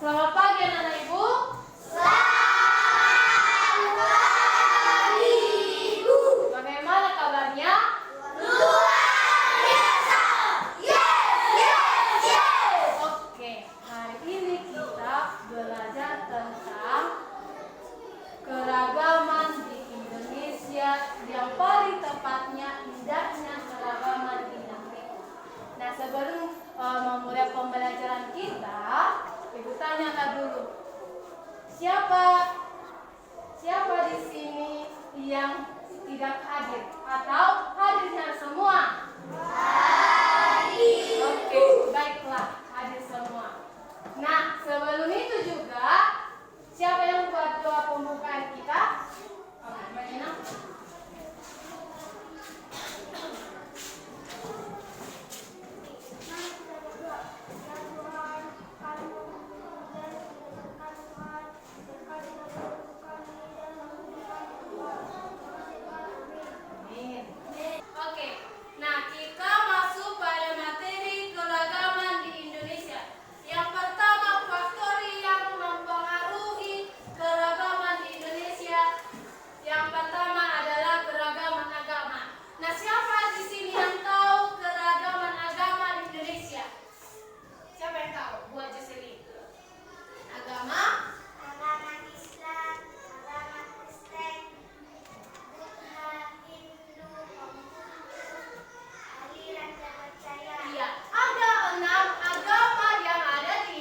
Selamat pagi anak-anak Ibu. Selamat pagi Ibu. Bagaimana kabarnya? Luar biasa. Yes. Oke, hari ini kita belajar tentang keragaman di Indonesia, yang paling tepatnya indahnya keragaman di Afrika. Nah, sebelum memulai pembelajaran kita, Ibu tanyakan dulu, siapa di sini yang tidak hadir atau hadirnya semua? Hadir. Oke, baiklah, hadir semua. Nah, sebelum itu juga, siapa yang buat doa pembukaan kita? Oke, Mbak Nina. Oke, nah kita masuk pada materi keragaman di Indonesia. Yang pertama, faktor yang mempengaruhi keragaman di Indonesia. Yang pertama adalah keragaman agama. Nah, siapa di sini yang tahu keragaman agama di Indonesia? Siapa yang tahu? Buat Jocelyn. Agama Islam, agama Kristen, Buddha, Hindu, Konghucu, aliran kepercayaan. Iya, ada 6 agama yang ada di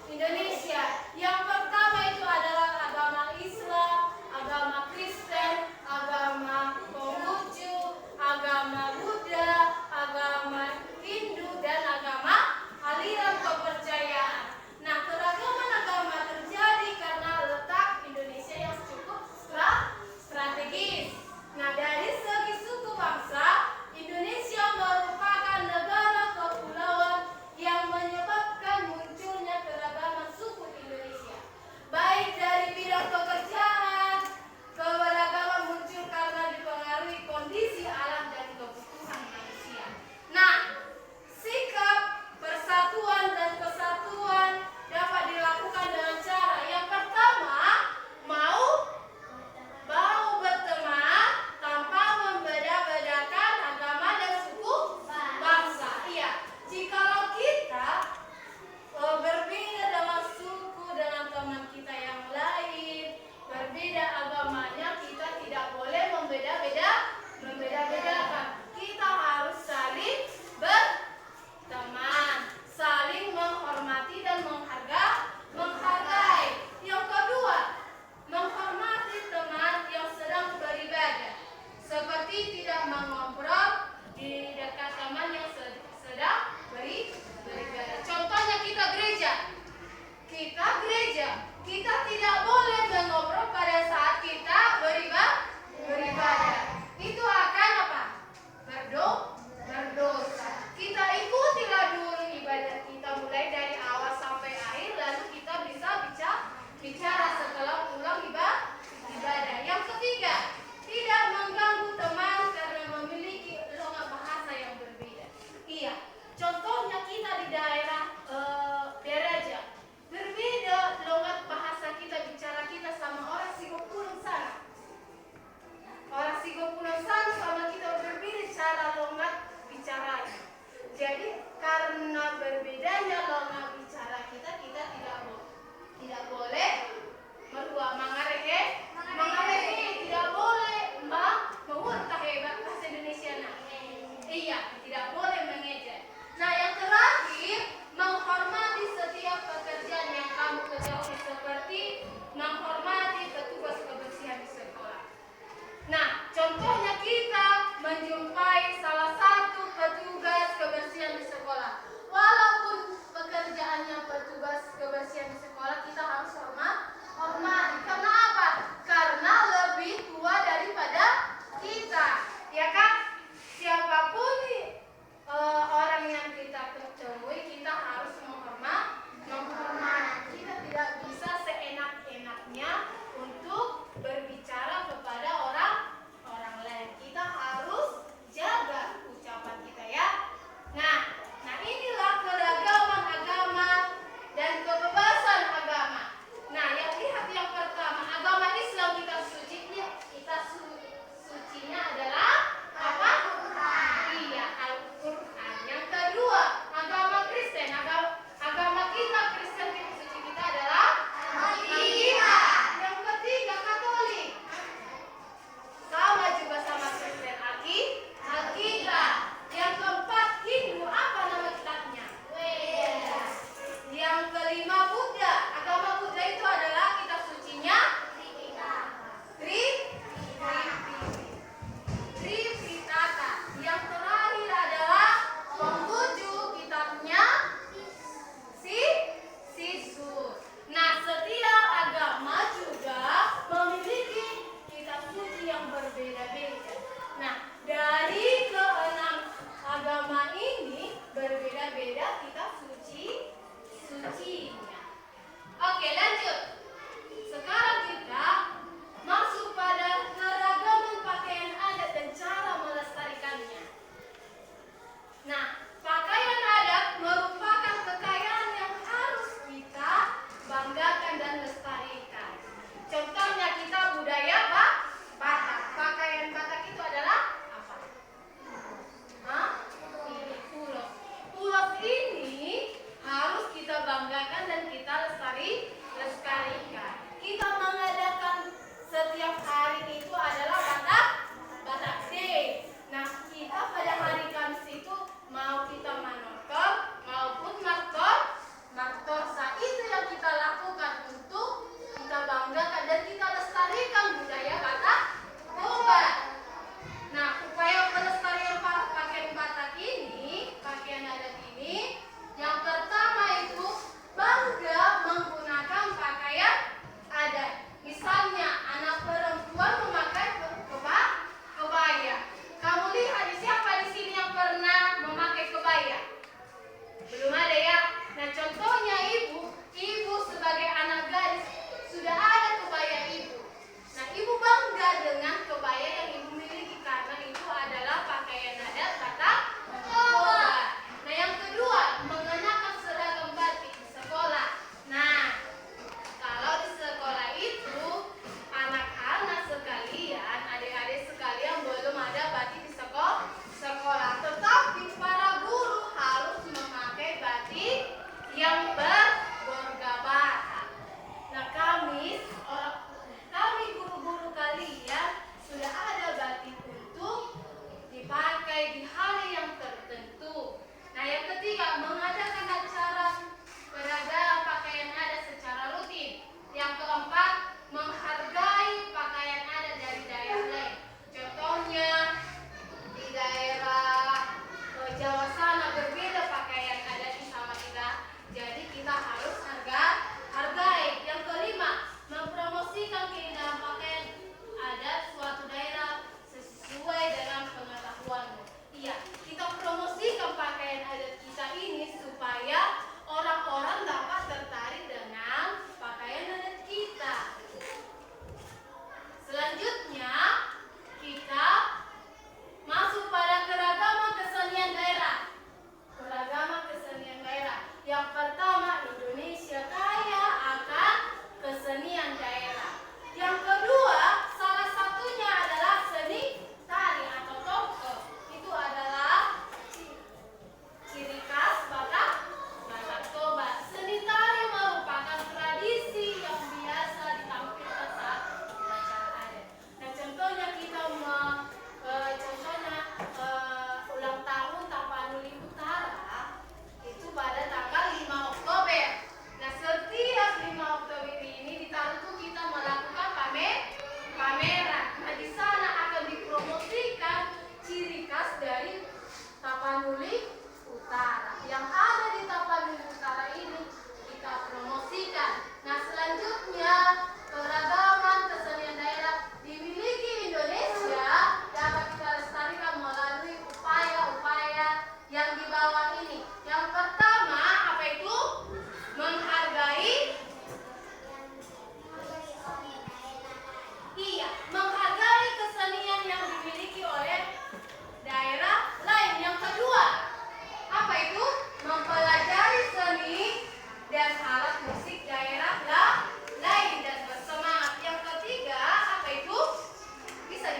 Indonesia. Yang pertama itu adalah agama Islam, agama Kristen, agama Konghucu, agama Buddha, agama Hindu, dan agama aliran kepercayaan. Nah, keragaman agama terjadi karena letak Indonesia yang cukup strategis. Nah, dari segi suku bangsa, Indonesia merupakan negara kepulauan yang menyebabkan munculnya keragaman suku di Indonesia. Baik dari bidang pekerjaan, keberagaman muncul karena dipengaruhi kondisi alam dan kebutuhan manusia. Nah, sikap persatuan dan kesatuan dapat dilakukan dengan cara yang pertama, mau berteman tanpa membeda-bedakan agama dan suku bangsa. Iya, jikalau kita berbeda dengan suku dengan teman kita yang lain, berbeda agamanya, kita tidak boleh membeda-bedakan. Kita harus saling berteman, saling menghormati dan menghargai. Yang kedua, menghormati teman yang sedang beribadah, seperti tidak mengobrol di dekat teman yang sedang beribadah. Contohnya kita gereja, kita tidak boleh mengobrol pada saat kita beribadah. Itu akan apa? Berdosa. Kita ikutilah dulu ibadah kita mulai dari awal sampai akhir, lalu kita bisa bicara setelah pulang ibadah. Yang ketiga, tidak mengganggu teman karena memiliki logat bahasa yang berbeda. Iya, contohnya kita di daerah Deraja, berbeda logat bahasa kita, bicara kita sama orang Sigopulung sana. Orang Sigopulung sana sama kita berbeda cara logat bicaranya. Jadi karena berbedanya logat bicara kita tidak boleh mengarehe, tidak boleh mengurtah bahasa Indonesia. Iya, tidak boleh mengejek. Nah, yang terakhir, menghormati setiap pekerjaan yang kamu ketahui, seperti menghormati petugas kebersihan di sekolah. Nah, contohnya kita menjumpai salah satu petugas kebersihan di sekolah. Walaupun pekerjaannya petugas kebersihan di sekolah, kita harus hormati. Karena apa? Karena lebih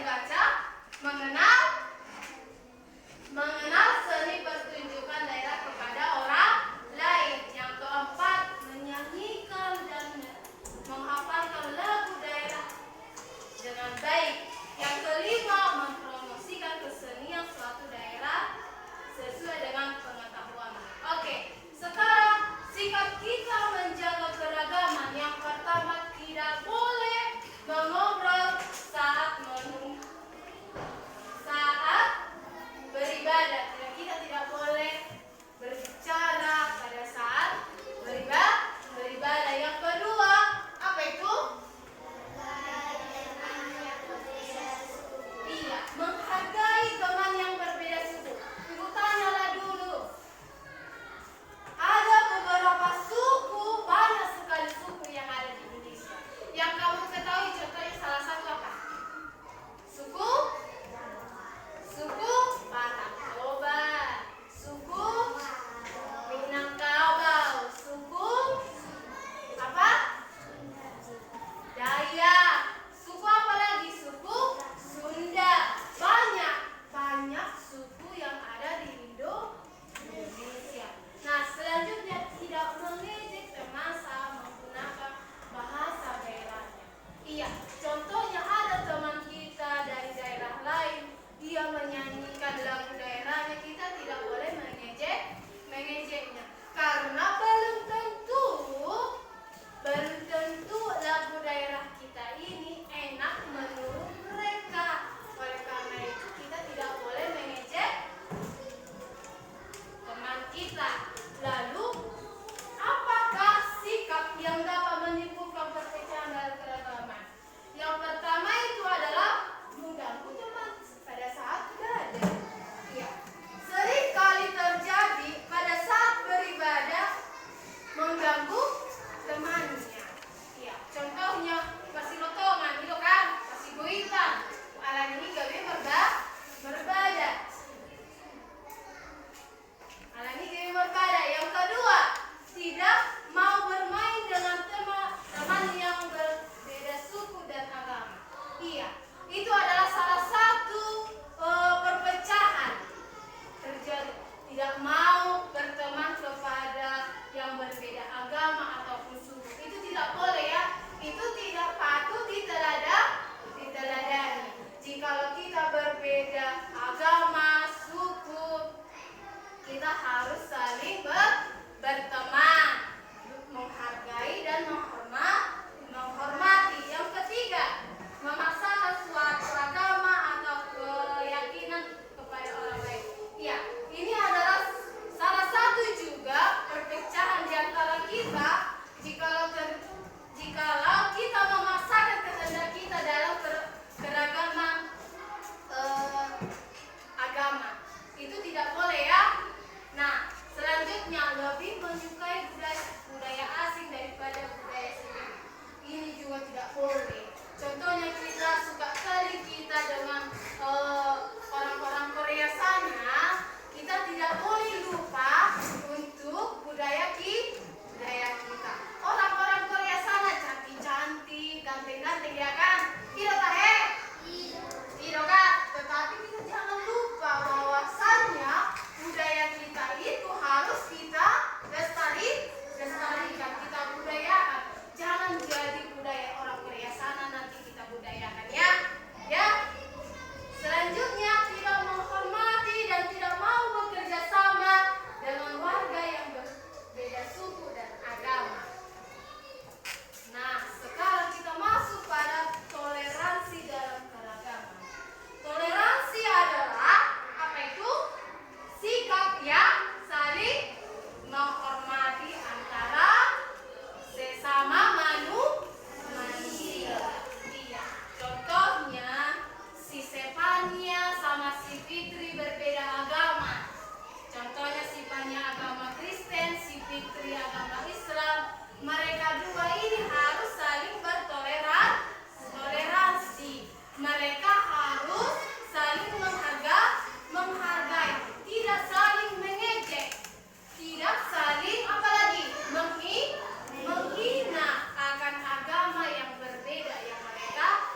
membaca, mengenal seni pertunjukan daerah kepada orang lain. Yang keempat, menyanyikan dan menghafalkan lagu daerah dengan baik. Yang kelima, mempromosikan kesenian suatu daerah sesuai dengan pengetahuan. Oke, sekarang sikap kita menjaga keragaman. Yang pertama, tidak boleh mengobrol saat beribadah. Kita tidak boleh berbicara pada saat beribadah. Yang kedua, apa itu? Iya, menghargai teman yang berbeda suku. Ibu tanyalah dulu. Ada beberapa suku, banyak sekali suku yang ada di Indonesia. Yang kamu ketahui contohnya salah satu apa? Suku Batak. Coba. Suku Minangkabau. Suku apa? Dayak. Suku apa lagi? Suku Sunda. Banyak suku yang ada di Indonesia. Nah, selanjutnya tidak mengejek teman saat menggunakan bahasa daerahnya. Iya, contohnya ada teman kita dari daerah lain, dia menyanyikan lagu daerahnya, kita tidak boleh mengejeknya. Karena belum tentu lagu daerah kita ini enak menurut mereka. Oleh karena itu kita tidak boleh mengejek teman kita. Lalu, apakah sikap yang dapat menimbulkan perpecahan dalam keragaman? Yang pertama itu adalah mengganggu teman pada saat beribadah. Iya, sering kali terjadi pada saat beribadah mengganggu temannya. Iya, contohnya kasih lotongan itu kan, kasih goitan. Alam ini gawe beribadah. Alami gawe beribadah. Yang kedua, tidak mau bermain dengan teman yang berbeda suku dan agama. Iya, itu adalah salah satu perpecahan terjadi. Tidak mau berteman kepada yang berbeda agama ataupun suku. Itu tidak boleh ya. Itu tidak patut diteladani. Jikalau kita berbeda agama, suku, kita harus saling berteman, menghargai dan menghormati. Yang ketiga, memaksakan suatu agama atau keyakinan kepada orang lain. Ya, ini adalah salah satu juga perpecahan di antara kita. Jikalau kita memaksakan kehendak kita dalam keragaman agama, itu tidak boleh ya. Nah, selanjutnya lebih menyukai budaya asing daripada budaya sendiri. Ini juga tidak boleh. Contohnya kita suka kali kita dengan orang-orang Korea sana, kita tidak boleh lupa untuk budaya kita. Orang-orang Korea sana cantik-cantik, ganteng-ganteng ya kan? Tidak tahe? Tidak kan? Tetapi kita jangan lupa bahwasannya budaya kita itu harus kita lestarikan, kita budayakan. Jangan jadi budaya orang Korea sana nanti kita budayakan ya. Ya. Selanjutnya, tidak menghormati dan tidak mau bekerja sama dengan warga yang berbeda suku dan agama. Nah, sekarang kita masuk pada toleransi dalam keragaman. Toleransi adalah apa itu? Sikap yang saling menghormati antara sesama manusia. Iya. Contohnya si Stefania sama si Fitri berbeda agama. Contohnya si Fania agama Kristen, si Fitri agama Islam. Mereka dua ini harus saling bertoleransi. Mereka harus saling menghargai, tidak saling mengejek, tidak saling apalagi menghina akan agama yang berbeda yang mereka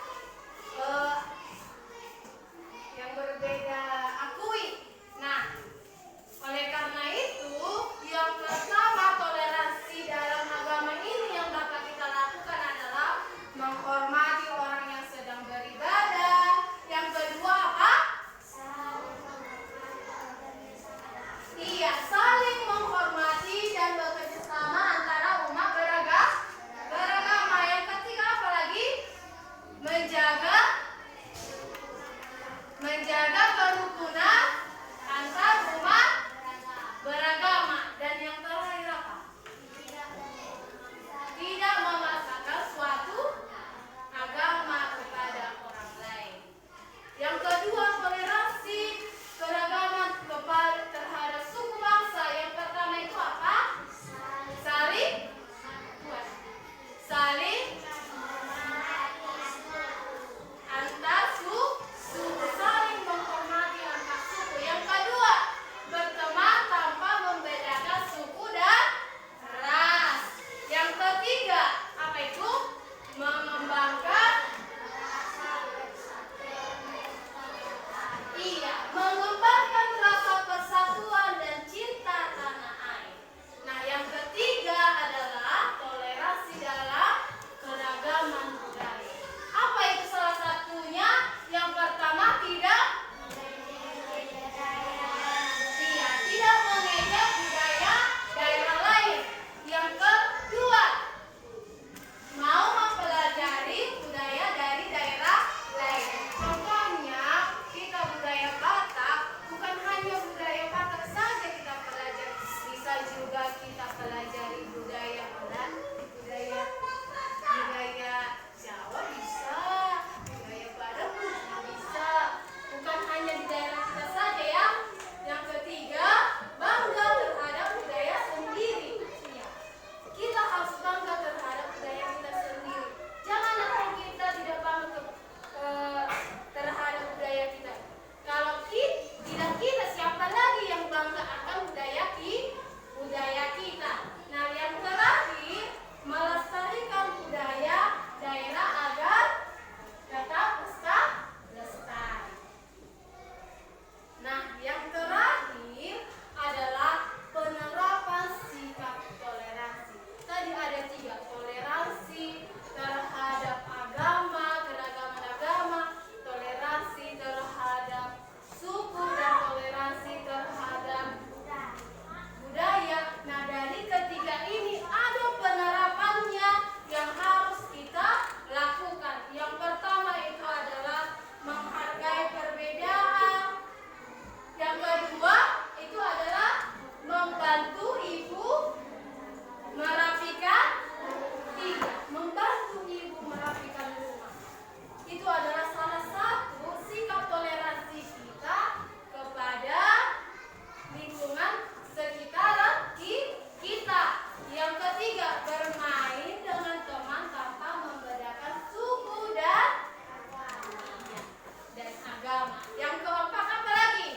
yang keempat apa lagi?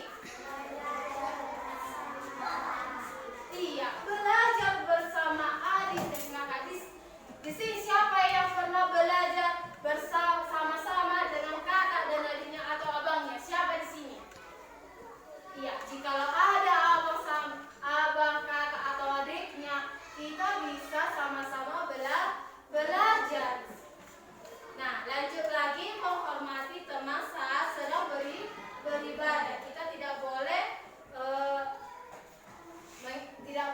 Iya, belajar bersama adik dan kakak. Di sini siapa yang pernah belajar bersama-sama dengan kakak dan adiknya atau abangnya? Siapa di sini? Iya, jikalau ada abang, kakak atau adiknya, kita bisa sama-sama belajar. Nah, lanjut lagi, menghormati teman saat sedang beribadah. Kita tidak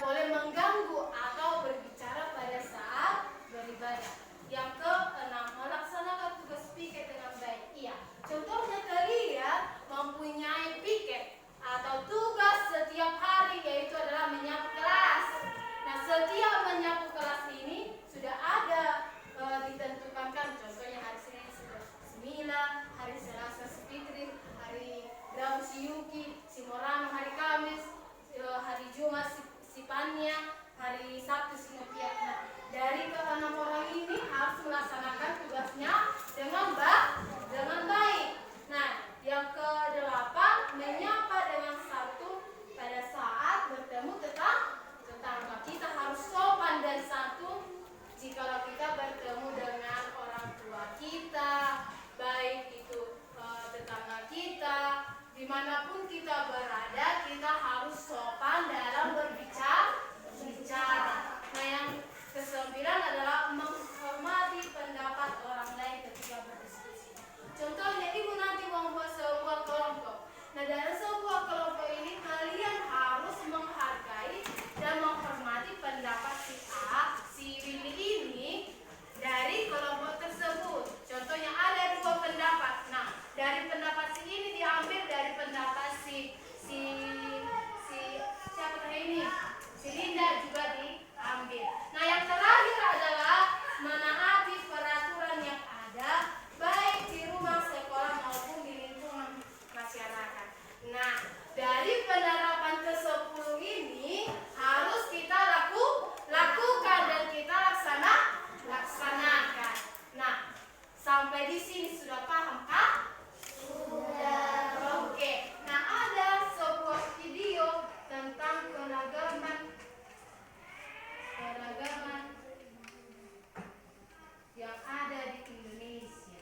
boleh mengganggu atau berbicara pada saat beribadah. Yang keenam, melaksanakan tugas piket dengan baik. Iya, contohnya kalian mempunyai piket atau tugas setiap hari, yaitu adalah menyapu kelas. Nah, setiap menyapu kelas ini sudah ada ditentukan kan, contohnya hari Senin Semila, hari Selasa Fitri, hari Rabu Yuki, Simorano hari Kamis, hari Jumat Sipania, hari Sabtu Sinopia. Nah, dari keenam orang ini harus melaksanakan tugasnya dengan baik. Nah, yang kedelapan, menyapa dengan santun pada saat bertemu tetangga. Kita harus sopan dan santun jikalau kita bertemu dengan orang tua kita, baik itu tetangga kita, dimanapun kita berada, kita harus sopan dalam berbicara. Nah, yang kesembilan adalah menghormati pendapat orang lain ketika berdiskusi. Contohnya, ibu nanti membuat sebuah kelompok. Nah, dalam sebuah kelompok ini kalian harus menghargai dan menghormati pendapat si A, si Willy ini dari kelompok tersebut. Contohnya ada dua pendapat. Nah, dari pendapat si ini diambil dari pendapat si siapa ini? Si Linda juga diambil. Nah, yang terakhir adalah menaati peraturan yang ada baik di rumah sekolah maupun di lingkungan masyarakat. Nah, dari penerapan ke-10 ini harus kita lakukan dan kita laksanakan. Nah, sampai di sini sudah paham kah? Sudah. Oke. Nah, ada sebuah video tentang keragaman yang ada di Indonesia.